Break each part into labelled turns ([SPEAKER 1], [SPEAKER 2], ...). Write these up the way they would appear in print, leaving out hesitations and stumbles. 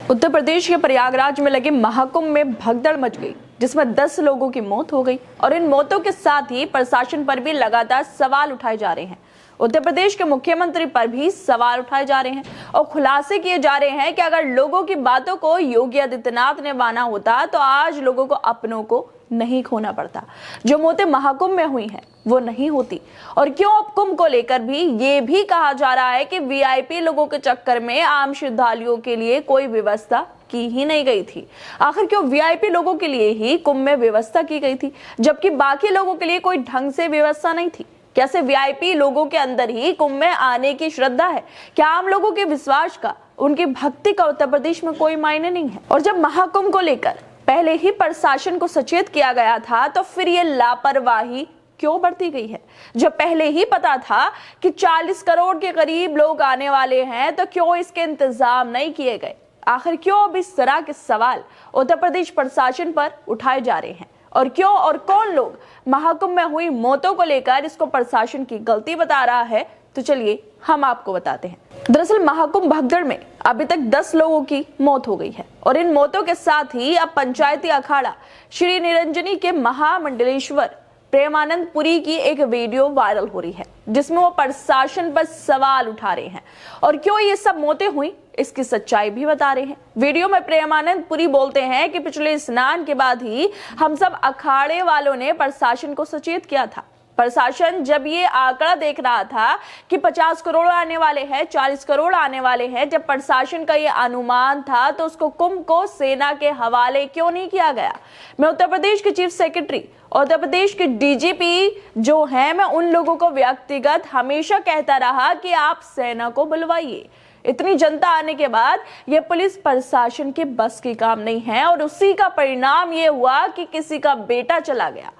[SPEAKER 1] उत्तर प्रदेश के प्रयागराज में लगे महाकुंभ में भगदड़ मच गई, जिसमें 10 लोगों की मौत हो गई और इन मौतों के साथ ही प्रशासन पर भी लगातार सवाल उठाए जा रहे हैं। उत्तर प्रदेश के मुख्यमंत्री पर भी सवाल उठाए जा रहे हैं और खुलासे किए जा रहे हैं कि अगर लोगों की बातों को योगी आदित्यनाथ ने माना होता तो आज लोगों को अपनों को नहीं खोना पड़ता। जो मौतें महाकुंभ में हुई हैं वो नहीं होती। और क्यों अब कुंभ को लेकर भी ये भी कहा जा रहा है कि वीआईपी लोगों के चक्कर में आम श्रद्धालुओं के लिए कोई व्यवस्था की ही नहीं गई थी। आखिर क्यों वीआईपी लोगों के लिए ही कुंभ में व्यवस्था की गई थी, जबकि बाकी लोगों के लिए कोई ढंग से व्यवस्था नहीं थी? कैसे वीआईपी लोगों के अंदर ही कुंभ में आने की श्रद्धा है? क्या आम लोगों के विश्वास का, उनकी भक्ति का उत्तर प्रदेश में कोई मायने नहीं है? और जब महाकुंभ को लेकर पहले ही प्रशासन को सचेत किया गया था तो फिर ये लापरवाही क्यों बढ़ती गई है? जब पहले ही पता था कि 40 करोड़ के करीब लोग आने वाले हैं तो क्यों इसके इंतजाम नहीं किए गए? आखिर क्यों अब इस तरह के सवाल उत्तर प्रदेश प्रशासन पर उठाए जा रहे हैं? और क्यों और कौन लोग महाकुंभ में हुई मौतों को लेकर इसको प्रशासन की गलती बता रहा है? तो चलिए हम आपको बताते हैं। दरअसल महाकुंभ भगदड़ में अभी तक 10 लोगों की मौत हो गई है और इन मौतों के साथ ही अब पंचायती अखाड़ा श्री निरंजनी के महामंडलेश्वर प्रेमानंद पुरी की एक वीडियो वायरल हो रही है, जिसमें वो प्रशासन पर सवाल उठा रहे हैं और क्यों ये सब मौतें हुई इसकी सच्चाई भी बता रहे हैं। वीडियो में प्रेमानंद पुरी बोलते हैं कि पिछले स्नान के बाद ही हम सब अखाड़े वालों ने प्रशासन को सचेत किया था। प्रशासन जब ये आंकड़ा देख रहा था कि 50 करोड़ आने वाले हैं, 40 करोड़ आने वाले हैं, जब प्रशासन का ये अनुमान था तो उसको कुंभ को सेना के हवाले क्यों नहीं किया गया? मैं उत्तर प्रदेश के चीफ सेक्रेटरी, उत्तर प्रदेश के डीजीपी जो है, मैं उन लोगों को व्यक्तिगत हमेशा कहता रहा कि आप सेना को बुलवाइए। इतनी जनता आने के बाद ये पुलिस प्रशासन के बस की काम नहीं है और उसी का परिणाम ये हुआ कि किसी का बेटा चला गया।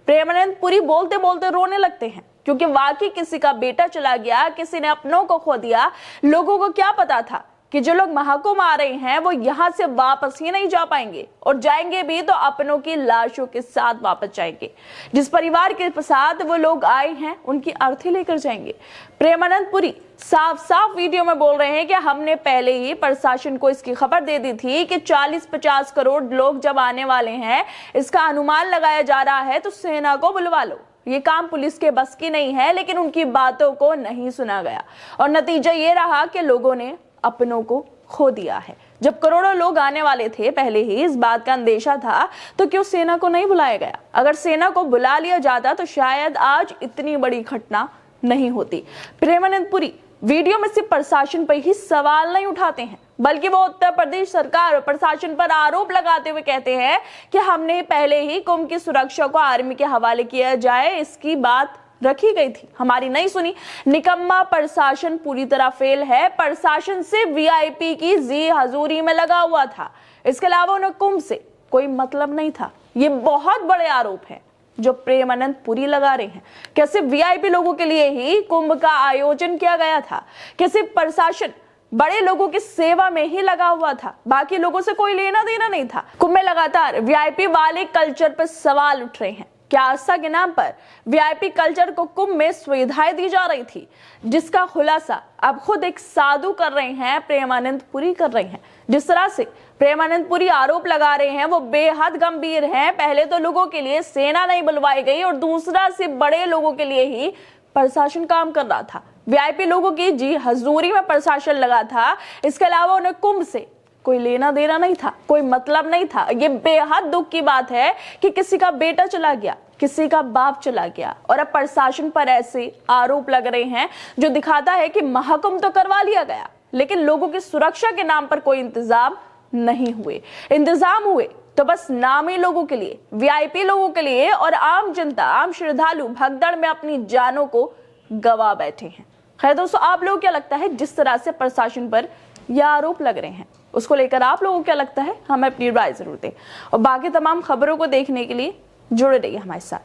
[SPEAKER 1] प्रेमानंद पुरी बोलते बोलते रोने लगते हैं क्योंकि वाकई किसी का बेटा चला गया, किसी ने अपनों को खो दिया। लोगों को क्या पता था कि जो लोग महाकुंभ आ रहे हैं वो यहाँ से वापस ही नहीं जा पाएंगे और जाएंगे भी तो अपनों की लाशों के साथ वापस जाएंगे। जिस परिवार के साथ वो लोग आए हैं उनकी अर्थी लेकर जाएंगे। प्रेमानंद पुरी साफ साफ वीडियो में बोल रहे हैं कि हमने पहले ही प्रशासन को इसकी खबर दे दी थी कि 40-50 करोड़ लोग जब आने वाले हैं, इसका अनुमान लगाया जा रहा है तो सेना को बुलवा लो। ये काम पुलिस के बस की नहीं है, लेकिन उनकी बातों को नहीं सुना गया और नतीजा ये रहा कि लोगों ने अपनों को खो दिया है। जब करोड़ों लोग आने वाले थे, पहले ही इस बात का अंदेशा था, तो क्यों सेना को नहीं बुलाया गया? अगर सेना को बुला लिया जाता तो शायद आज इतनी बड़ी घटना नहीं होती। प्रेमानंद पुरी वीडियो में सिर्फ प्रशासन पर ही सवाल नहीं उठाते हैं, बल्कि वो उत्तर प्रदेश सरकार और प्रशासन पर आरोप लगाते हुए कहते हैं कि हमने पहले ही कुंभ की सुरक्षा को आर्मी के हवाले किया जाए, इसकी बात रखी गई थी, हमारी नहीं सुनी। निकम्मा प्रशासन पूरी तरह फेल है। प्रशासन से वीआईपी की जी हजूरी में लगा हुआ था, इसके अलावा उन्हें कुंभ से कोई मतलब नहीं था। ये बहुत बड़े आरोप हैं जो प्रेमानंद पुरी लगा रहे हैं। कैसे वीआईपी लोगों के लिए ही कुंभ का आयोजन किया गया था? कैसे प्रशासन बड़े लोगों की सेवा में ही लगा हुआ था, बाकी लोगों से कोई लेना देना नहीं था? कुंभ में लगातार वीआईपी वाले कल्चर पर सवाल उठ रहे हैं। क्या आस्था के नाम पर वीआईपी कल्चर को कुंभ में सुविधाएं दी जा रही थी, जिसका खुलासा अब खुद एक साधु कर रहे हैं, प्रेमानंद पुरी कर रहे हैं। जिस तरह से प्रेमानंद पुरी आरोप लगा रहे हैं वो बेहद गंभीर है। पहले तो लोगों के लिए सेना नहीं बुलवाई गई और दूसरा सिर्फ बड़े लोगों के लिए ही प्रशासन काम कर रहा था। वीआईपी लोगों की जी हजूरी में प्रशासन लगा था, इसके अलावा उन्हें कुंभ से कोई लेना देना नहीं था, कोई मतलब नहीं था। ये बेहद दुख की बात है कि किसी का बेटा चला गया, किसी का बाप चला गया और अब प्रशासन पर ऐसे आरोप लग रहे हैं जो दिखाता है कि महाकुंभ तो करवा लिया गया, लेकिन लोगों की सुरक्षा के नाम पर कोई इंतजाम नहीं हुए। इंतजाम हुए तो बस नामी लोगों के लिए, वीआईपी लोगों के लिए, और आम जनता, आम श्रद्धालु भगदड़ में अपनी जानों को गवा बैठे हैं। खैर दोस्तों, आप लोगों को क्या लगता है जिस तरह से प्रशासन पर यह आरोप लग रहे हैं, उसको लेकर आप लोगों को क्या लगता है? हमें अपनी राय जरूर दें और बाकी तमाम खबरों को देखने के लिए जुड़े रहिए हमारे साथ।